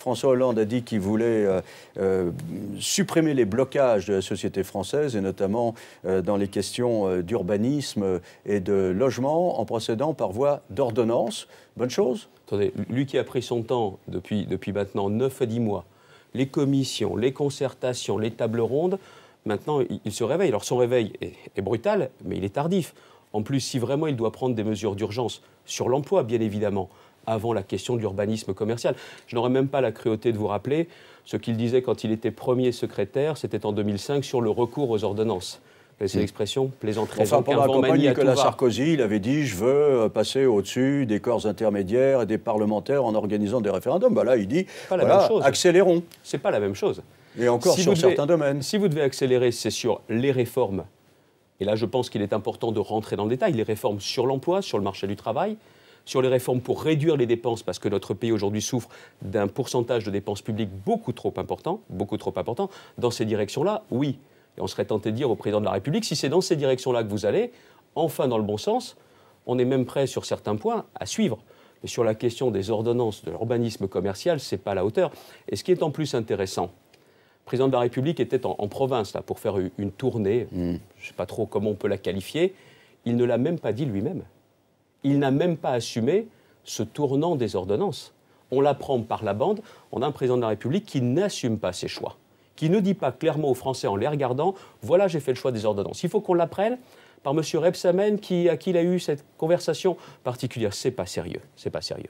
François Hollande a dit qu'il voulait supprimer les blocages de la société française, et notamment dans les questions d'urbanisme et de logement, en procédant par voie d'ordonnance. Bonne chose? Attendez, lui qui a pris son temps depuis maintenant 9 à 10 mois, les commissions, les concertations, les tables rondes, maintenant il se réveille. Alors son réveil est brutal, mais il est tardif. En plus, si vraiment il doit prendre des mesures d'urgence sur l'emploi, bien évidemment, avant la question de l'urbanisme commercial. Je n'aurais même pas la cruauté de vous rappeler ce qu'il disait quand il était premier secrétaire, c'était en 2005, sur le recours aux ordonnances. C'est l'expression plaisanterie. Enfin, pendant la campagne, Nicolas Sarkozy, il avait dit « je veux passer au-dessus des corps intermédiaires et des parlementaires en organisant des référendums ». Bah là, il dit voilà, « accélérons ». C'est pas la même chose. Et encore sur certains domaines. Si vous devez accélérer, c'est sur les réformes. Et là, je pense qu'il est important de rentrer dans le détail. Les réformes sur l'emploi, sur le marché du travail, sur les réformes pour réduire les dépenses, parce que notre pays aujourd'hui souffre d'un pourcentage de dépenses publiques beaucoup trop important. Dans ces directions-là, oui. Et on serait tenté de dire au président de la République, si c'est dans ces directions-là que vous allez, enfin dans le bon sens, on est même prêt sur certains points à suivre. Mais sur la question des ordonnances, de l'urbanisme commercial, ce n'est pas à la hauteur. Et ce qui est en plus intéressant, le président de la République était en province là, pour faire une tournée, je ne sais pas trop comment on peut la qualifier, il ne l'a même pas dit lui-même. Il n'a même pas assumé ce tournant des ordonnances. On l'apprend par la bande, on a un président de la République qui n'assume pas ses choix, qui ne dit pas clairement aux Français en les regardant « voilà, j'ai fait le choix des ordonnances ». Il faut qu'on l'apprenne par M. Rebsamen, à qui il a eu cette conversation particulière. C'est pas sérieux, c'est pas sérieux.